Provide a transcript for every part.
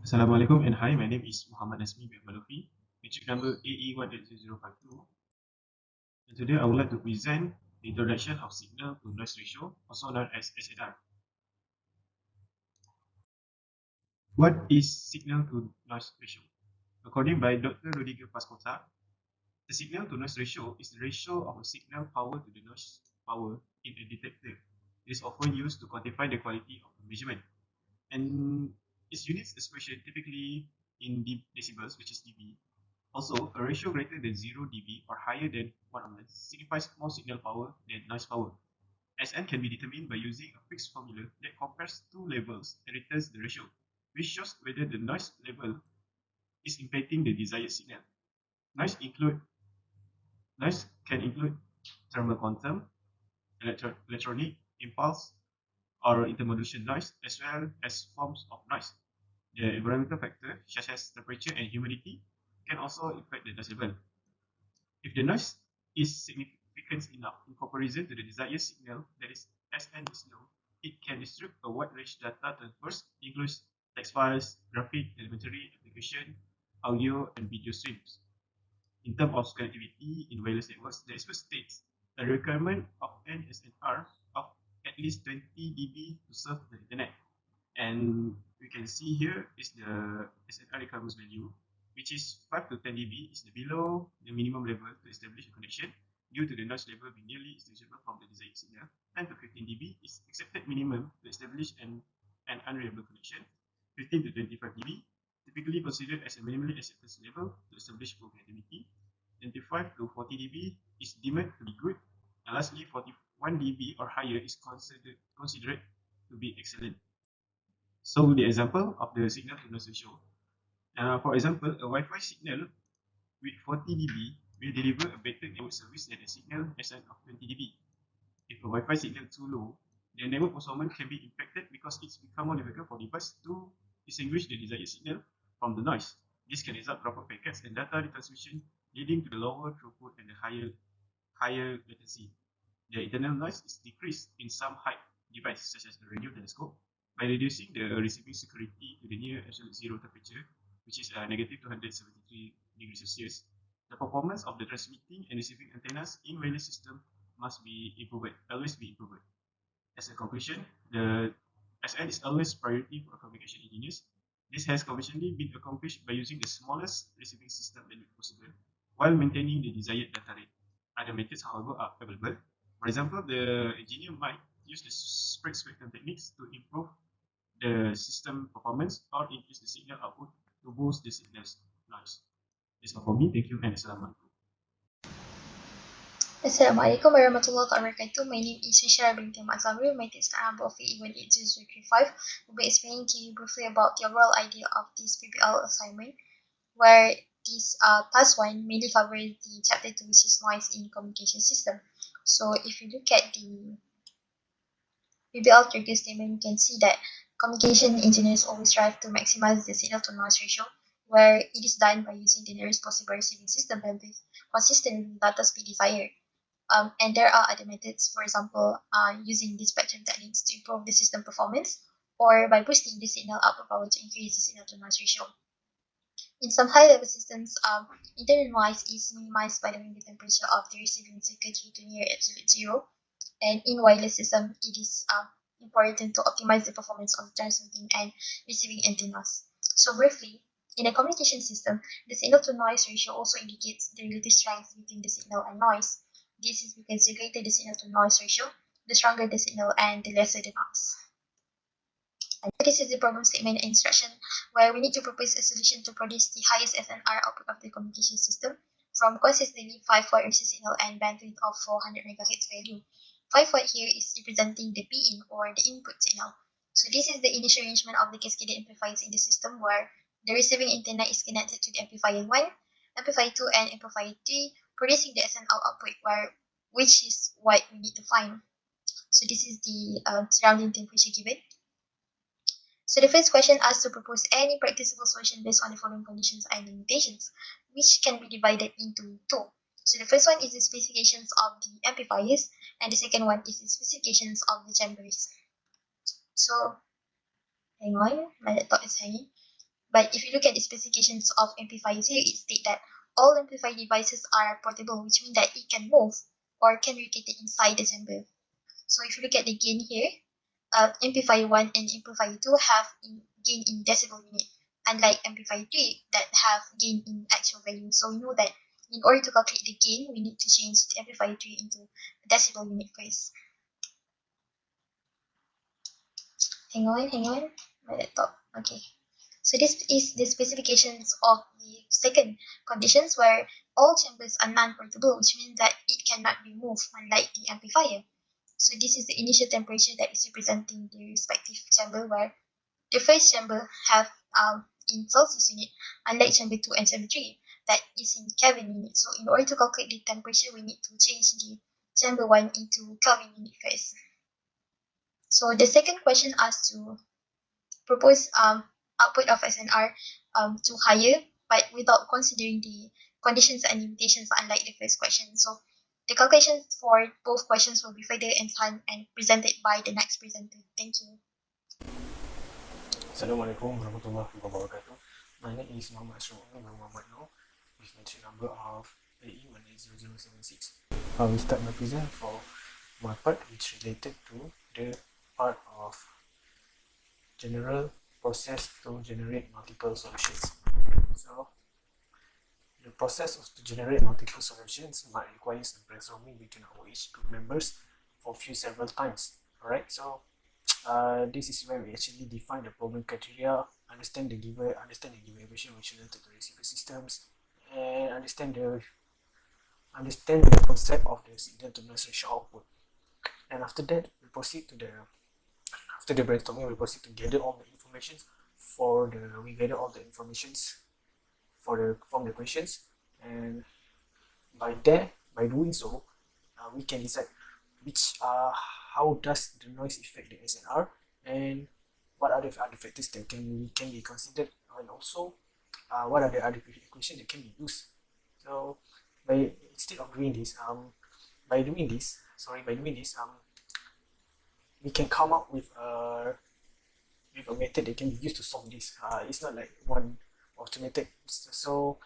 Assalamualaikum and hi, my name is Muhammad Nazmi with Lotfi, matric number AE1.0052. And today I would like to present the introduction of signal to noise ratio, also known as SNR. What is signal to noise ratio? According by Dr. Rudiger Pascota, the signal to noise ratio is the ratio of a signal power to the noise power in a detector. It is often used to quantify the quality of a measurement. And its units expression typically in decibels, which is dB. Also, a ratio greater than 0 dB or higher than 1 ohms signifies more signal power than noise power. Sn can be determined by using a fixed formula that compares two levels and returns the ratio, which shows whether the noise level is impacting the desired signal. Noise can include thermal quantum, electronic impulse, or intermodulation noise, as well as forms of noise. The environmental factor, such as temperature and humidity, can also affect the decibel. If the noise is significant enough in comparison to the desired signal, that is Sn is low, it can disrupt a wide range data transfers, includes text files, graphic, elementary application, audio, and video streams. In terms of connectivity in wireless networks, the expert states a requirement of an SNR of at least 20 dB to serve the internet. And we can see here is the SNR requirements value, which is 5 to 10 dB is below the minimum level to establish a connection due to the noise level being nearly distinguishable from the desired signal. 10 to 15 dB is accepted minimum to establish an unreliable connection. 15 to 25 dB typically considered as a minimally acceptance level to establish full connectivity. 25 to 40 dB is deemed to be good. And lastly, 41 dB or higher is considered to be excellent. So the example of the signal to noise ratio. For example, a Wi-Fi signal with 40 dB will deliver a better network service than a signal SN of 20 dB. If a Wi-Fi signal too low, the network performance can be impacted because it's become more difficult for device to distinguish the desired signal from the noise. This can result in dropped packets and data retransmission, leading to the lower throughput and the higher latency. The internal noise is decreased in some high devices, such as the radio telescope, by reducing the receiving security to the near absolute zero temperature, which is negative 273 degrees Celsius. The performance of the transmitting and receiving antennas in wireless system must be improved, always be improved. As a conclusion, the SN is always priority for communication engineers. This has conventionally been accomplished by using the smallest receiving system bandwidth possible while maintaining the desired data rate. Other methods, however, are available. For example, the engineer might use the spread spectrum techniques to improve the system performance or increase the signal output to boost the signal's noise. That's all for me. Thank you and Assalamualaikum. Assalamualaikum warahmatullahi wabarakatuh. My name is SHAHIRAH binti ZAMRI. My test number of E18035 will be explaining to you briefly about the overall idea of this PBL assignment, where this task 1 mainly covers the chapter 2, which is noise in communication system. So if you look at the PBL trigger statement, you can see that communication engineers always strive to maximize the signal to noise ratio, where it is done by using the nearest possible receiving system bandwidth consistent with the data speed desired. And there are other methods, for example, using the spectrum techniques to improve the system performance, or by boosting the signal output power to increase the signal to noise ratio. In some high-level systems, internal noise is minimized by lowering the temperature of the receiving circuitry to near absolute zero. And in wireless system, it is important to optimize the performance of transmitting and receiving antennas. So briefly, in a communication system, the signal to noise ratio also indicates the relative strength between the signal and noise. This is because the greater the signal to noise ratio, the stronger the signal and the lesser the noise. And this is the problem statement and instruction, where we need to propose a solution to produce the highest SNR output of the communication system from consistently 5-watt AC signal and bandwidth of 400 MHz value. 5 watt here is representing the P-in or the input signal. So this is the initial arrangement of the cascaded amplifiers in the system, where the receiving antenna is connected to the amplifier 1, amplifier 2, and amplifier 3, producing the SNR output, which is what we need to find. So this is the surrounding temperature given. So the first question asks to propose any practicable solution based on the following conditions and limitations, which can be divided into two. So the first one is the specifications of the amplifiers, and the second one is the specifications of the chambers. So hang on, my laptop is hanging. But if you look at the specifications of amplifiers here, it states that all amplifier devices are portable, which means that it can move or can be located inside the chamber. So if you look at the gain here, amplifier 1 and amplifier 2 have gain in decibel unit, unlike amplifier 3 that have gain in actual value. So we know that in order to calculate the gain, we need to change the amplifier 3 into decibel unit first. Hang on, my laptop. Okay. So this is the specifications of the second conditions where all chambers are non-portable, which means that it cannot be moved, unlike the amplifier. So this is the initial temperature that is representing the respective chamber, where the first chamber have in Celsius unit, unlike chamber 2 and chamber 3 that is in Kelvin unit. So in order to calculate the temperature, we need to change the chamber 1 into Kelvin unit first. So the second question asks to propose output of SNR to higher, but without considering the conditions and limitations, unlike the first question. So the calculations for both questions will be further enhanced and presented by the next presenter. Thank you. Assalamualaikum warahmatullahi wabarakatuh. My name is MUKMIM with entry number of AE180076. I will start my present for my part, which related to the part of general process to generate multiple solutions. So the process of to generate multiple solutions might require some brainstorming between our each group members for several times. Alright, so this is where we actually define the problem criteria, understand the given equation which related to receiver systems, and understand the concept of the signal to noise ratio output. And after that, we proceed to after the brainstorming, we proceed to gather all the information from the questions, and by doing so, we can decide which how does the noise affect the SNR, and what are the other factors that can be considered, and also what are the other equations that can be used. So by doing this, we can come up with a method that can be used to solve this. It's not like one automated. So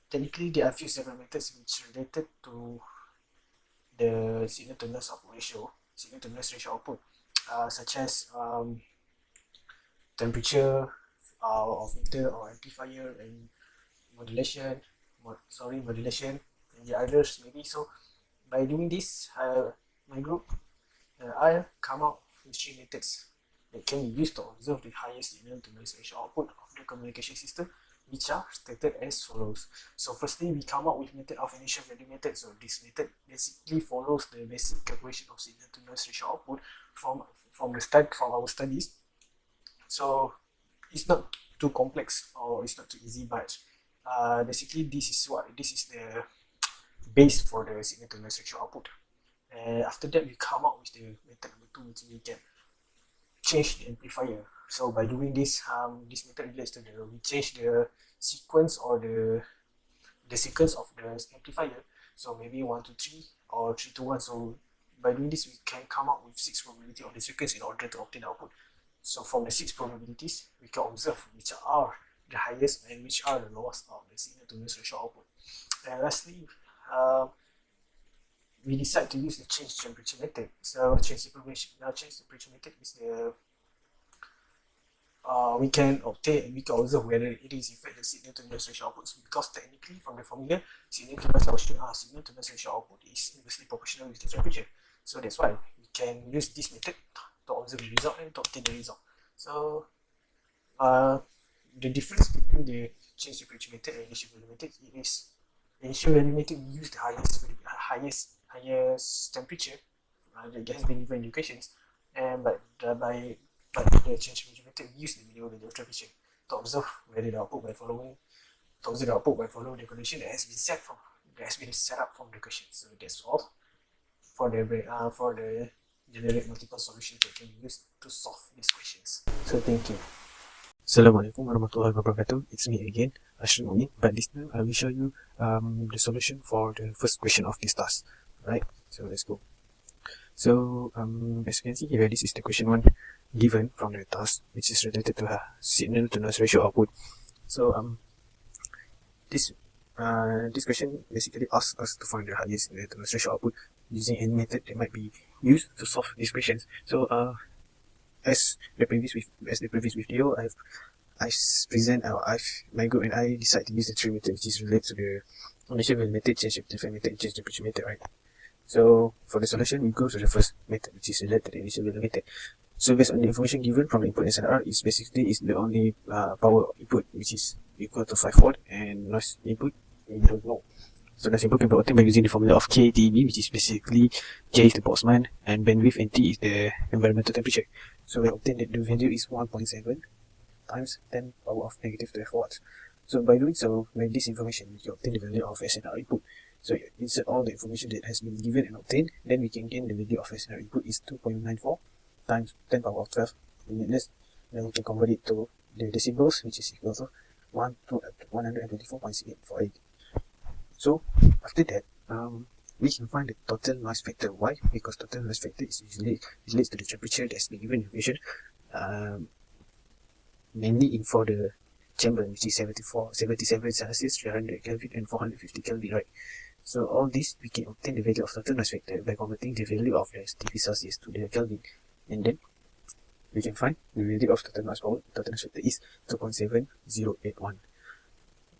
technically, there are several methods which related to the signal to noise ratio output, such as temperature of meter or amplifier, and modulation, and the others maybe. So by doing this, my group I'll come up with 3 methods that can be used to observe the highest signal to noise ratio output of the communication system, which are stated as follows. So firstly, we come up with method of initial value method. So this method basically follows the basic calculation of signal to noise ratio output from our studies. So it's not too complex or it's not too easy, but basically this is the base for the signal to noise ratio output. And after that, we come up with the method number 2, which we can change the amplifier. So by doing this, this method relates to we change the sequence or the sequence of the amplifier. So maybe 1 to 3 or 3 to 1. So by doing this, we can come up with 6 probability of the sequence in order to obtain the output. So from the 6 probabilities, we can observe which are the highest and which are the lowest of the signal to noise ratio output. And lastly, we decide to use the change temperature method. So change temperature method is we can observe whether it is in fact the signal to noise ratio output, because technically from the formula, signal to noise ratio output is inversely proportional with the temperature. So that's why we can use this method to observe the result and to obtain the result. So the difference between the change temperature method and initial value method is initial value method we use the highest temperature that has been given in equations, and but the change temperature method we use the minimum value of temperature to observe whether the output by following the condition that has been set up from the question. So that's all for the generate multiple solutions that can be used to solve these questions. So thank you. Assalamualaikum warahmatullahi wabarakatuh. It's me again, ASRYIQ, but this time I will show you the solution for the first question of this task. Right, so let's go. So as you can see here, this is the question 1 given from the task, which is related to signal to noise ratio output. So this question basically asks us to find the highest internal threshold output using any method that might be used to solve these questions. So as the previous video, my group and I decide to use the three method which is related to the initial value method, change amplifier method, and change temperature method, right? So for the solution, we go to the first method, which is related to the initial value method. So based on the information given from the input SNR, is the only power input which is equal to 5 volt, and noise input we don't know. So noise input can be obtained by using the formula of KTB, which is basically J is the Boltzmann and bandwidth, and T is the environmental temperature. So we obtain that the value is 1.7 times 10 power of negative 12 watts. So by doing so, with this information, we can obtain the value of SNR input. So insert all the information that has been given and obtained, then we can gain the value of SNR input is 2.94 times 10 power of 12 units. Then we can convert it to the decibels, which is equal to 124.6848. So after that, we can find the total noise factor. Why? Because total noise factor is usually relates to the temperature that's been given in the equation, mainly for the chamber, which is 77 Celsius, 300 Kelvin, and 450 Kelvin, right? So all this we can obtain the value of total noise factor by converting the value of the degrees Celsius to the Kelvin, and then we can find the value of total noise power. Total noise factor is 2.7081.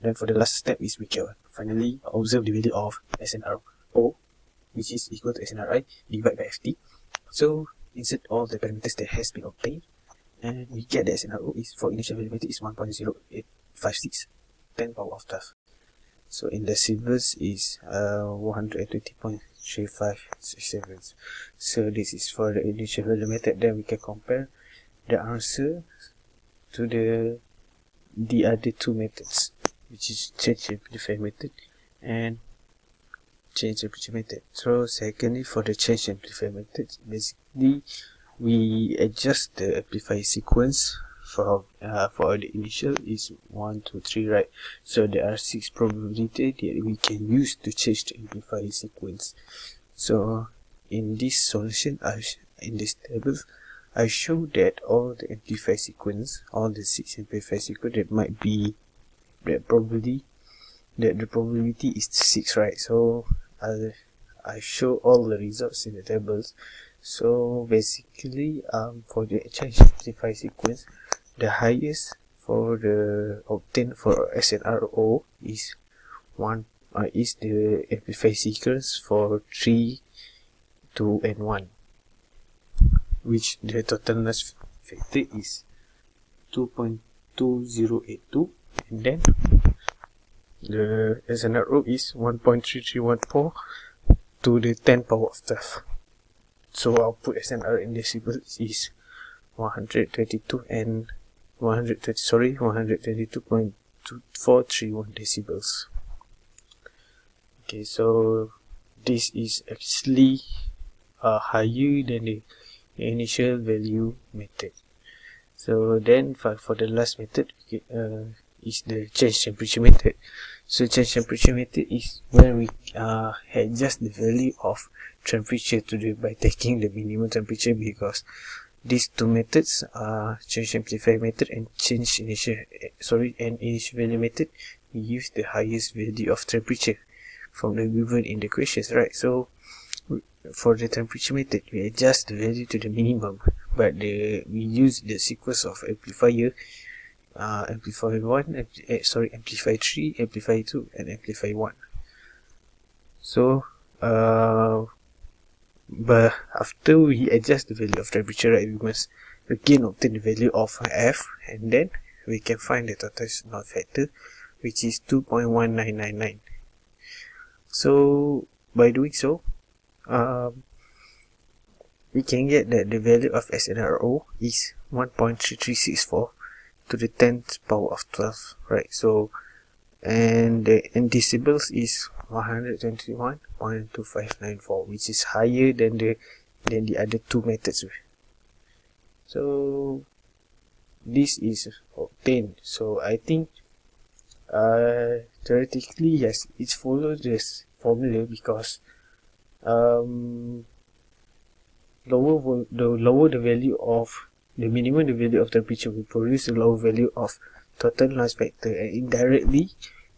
Then for the last step is we can finally observe the value of SNRO, which is equal to SNRI divided by FT. So insert all the parameters that has been obtained, and we get the SNRO is for initial value method is 1.0856 10 power of 12. So in decibels is 120.3567. So this is for the initial value method. Then we can compare the answer to the other two methods, which is change amplifier method and change temperature method. So secondly, for the change amplifier method, basically we adjust the amplifier sequence for the initial is 1, 2, 3, right? So there are 6 probabilities that we can use to change the amplifier sequence. So in this solution, in this table, I show that all the amplifier sequence, all the 6 amplifier sequence that might be the probability is 6, right? So I show all the results in the tables. So basically, for the change amplifier sequence, the highest for the obtained for SNRO is the amplifier sequence for 3, 2, and 1, which the total noise factor is 2.2082, and then the SNRO is 1.3314 to the 10 power of 12. So output SNR in decibels is 122.2431 decibels. Okay, so this is actually higher than the initial value method. So then for the last method is the change temperature method. So change temperature method is where we adjust the value of temperature by taking the minimum temperature, because these two methods, change amplifier method and initial value method, we use the highest value of temperature from the given in the questions, right? So for the temperature method, we adjust the value to the minimum, but we use the sequence of amplifier, amplifier 1, amplifier 3, amplifier 2, and amplifier 1. So but after we adjust the value of temperature, right, we must again obtain the value of F, and then we can find the total noise factor, which is 2.1999. So by doing so, we can get that the value of SNRO is 1.3364 to the 10th power of 12, right? So and the decibels is 121.2594, which is higher than the other two methods. So this is obtained. So I think theoretically, yes, it follows this formula, because the lower the value of the minimum the value of temperature will produce a lower value of total noise factor, and indirectly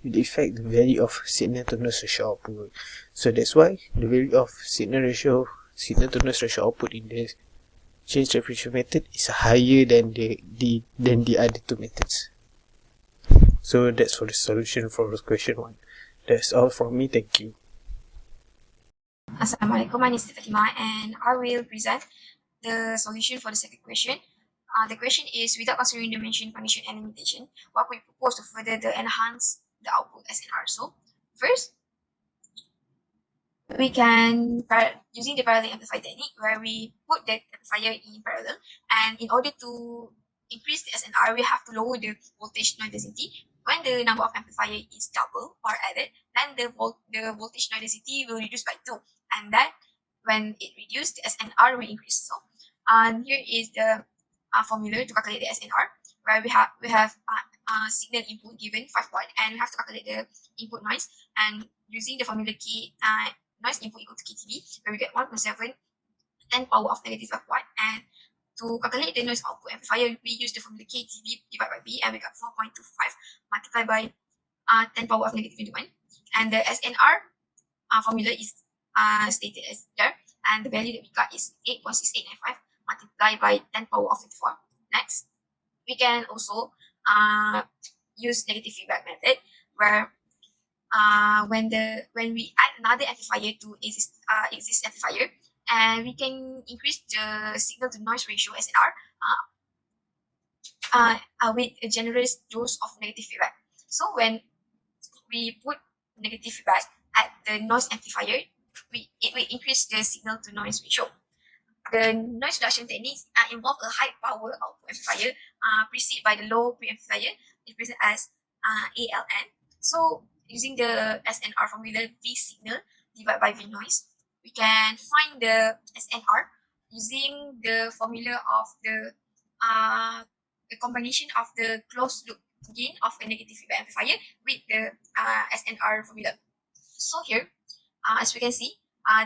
will affect the value of signal to noise ratio output. So that's why the value of signal to noise ratio output in the change temperature method is higher than the other two methods. So that's for the solution for question 1. That's all from me. Thank you. Assalamualaikum, my name is FATIMAH and I will present the solution for the second question. The question is, without considering the mentioned condition and limitation, what we propose to further enhance the output SNR. So, first, we can, using the parallel amplifier technique, where we put the amplifier in parallel, and in order to increase the SNR, we have to lower the voltage noise density. When the number of amplifier is double or added, then the voltage noise density will reduce by 2, and that when it reduces, the SNR will increase. So, here is the formula to calculate the SNR, where we have signal input given 5 watt, and we have to calculate the input noise, and using the formula key noise input equal to KTB, where we get 1.7 10 power of negative 5 watt, and to calculate the noise output amplifier, we use the formula KTB divided by B, and we got 4.25 multiplied by 10 power of negative 21, and the SNR formula is stated as there, and the value that we got is 8.6895 multiplied by 10 power of 24. Next, we can also use negative feedback method, where when we add another amplifier to exist amplifier, and we can increase the signal to noise ratio SNR with a generous dose of negative feedback. So when we put negative feedback at the noise amplifier, it will increase the signal to noise ratio. The noise reduction techniques involve a high power output amplifier preceded by the low preamplifier, represented as ALN. So using the SNR formula, V signal divided by V noise, we can find the SNR using the formula of the combination of the closed loop gain of a negative feedback amplifier with the SNR formula. So here, as we can see,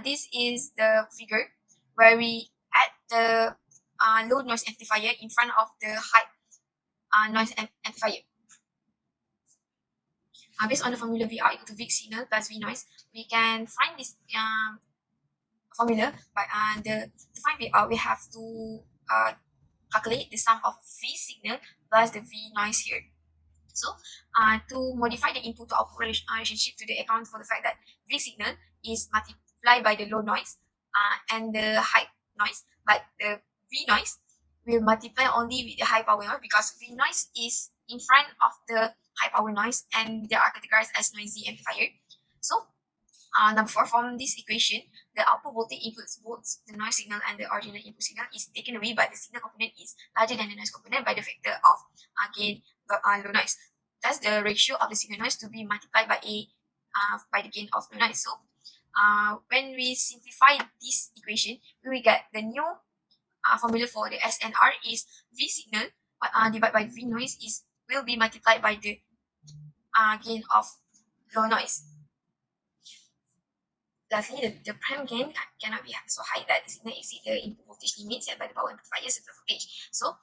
this is the figure where we add the low noise amplifier in front of the high noise amplifier. Based on the formula VR equal to V signal plus V noise, we can find this formula. But to find VR, we have to calculate the sum of V signal plus the V noise here. So, to modify the input to output relationship to the account for the fact that V signal is multiplied by the low noise and the high noise, but the V noise will multiply only with the high power noise, because V noise is in front of the high power noise and they are categorized as noisy amplifier. So, number 4, from this equation, the output voltage includes both the noise signal and the original input signal is taken away, but the signal component is larger than the noise component by the factor of gain low noise. Thus, the ratio of the signal noise to be multiplied by by the gain of low noise. So, when we simplify this equation, we will get the new formula for the SNR is V signal divided by V noise will be multiplied by the gain of low noise. Lastly, the prime gain cannot be so high that the signal exceeds the input voltage limit set by the power amplifier set voltage. So,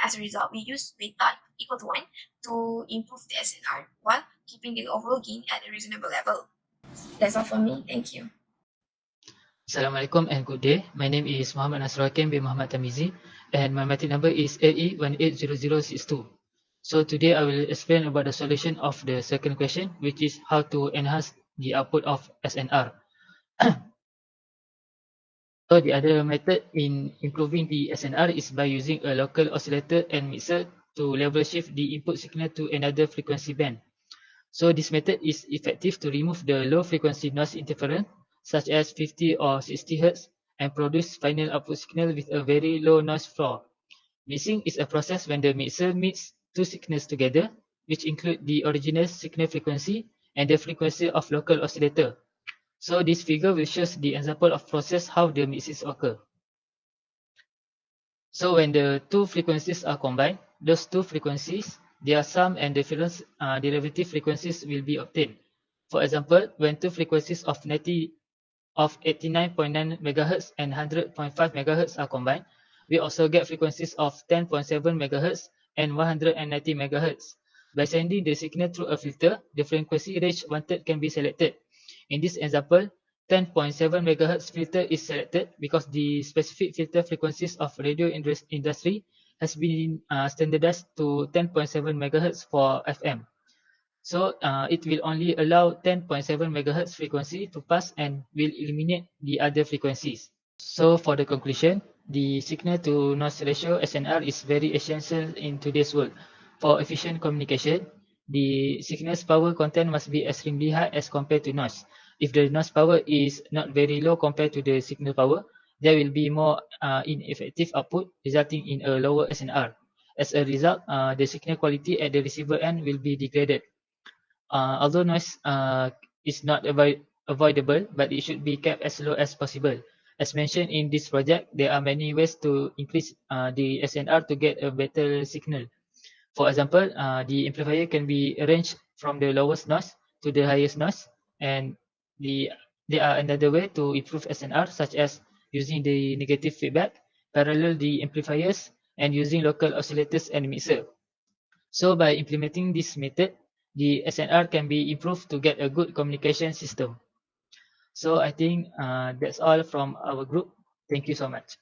as a result, we use beta equal to 1 to improve the SNR while keeping the overall gain at a reasonable level. That's all for me. Thank you. Assalamualaikum and good day. My name is Muhammad NASRUL bin Muhammad TARMIZI, and my matric number is AE180062. So today I will explain about the solution of the second question, which is how to enhance the output of SNR. So the other method in improving the SNR is by using a local oscillator and mixer to level shift the input signal to another frequency band. So this method is effective to remove the low frequency noise interference such as 50 or 60 Hz and produce final output signal with a very low noise floor. Mixing is a process when the mixer mixes two signals together, which include the original signal frequency and the frequency of local oscillator. So this figure will show the example of process how the mixes occur. So when the two frequencies are combined, those two frequencies, their sum and difference derivative frequencies will be obtained. For example, when two frequencies of 89.9 MHz and 100.5 MHz are combined, we also get frequencies of 10.7 MHz and 190 MHz. By sending the signal through a filter, the frequency range wanted can be selected. In this example, 10.7 MHz filter is selected because the specific filter frequencies of radio industry has been standardized to 10.7 MHz for FM. So it will only allow 10.7 MHz frequency to pass and will eliminate the other frequencies. So for the conclusion, the signal to noise ratio SNR is very essential in today's world. For efficient communication, the signal's power content must be extremely high as compared to noise. If the noise power is not very low compared to the signal power, there will be more ineffective output, resulting in a lower SNR. As a result, the signal quality at the receiver end will be degraded. Although noise is not avoidable, but it should be kept as low as possible. As mentioned in this project, there are many ways to increase the SNR to get a better signal. For example, the amplifier can be arranged from the lowest noise to the highest noise, and there are another way to improve SNR, such as using the negative feedback, parallel the amplifiers, and using local oscillators and mixer. So by implementing this method, the SNR can be improved to get a good communication system. So I think that's all from our group. Thank you so much.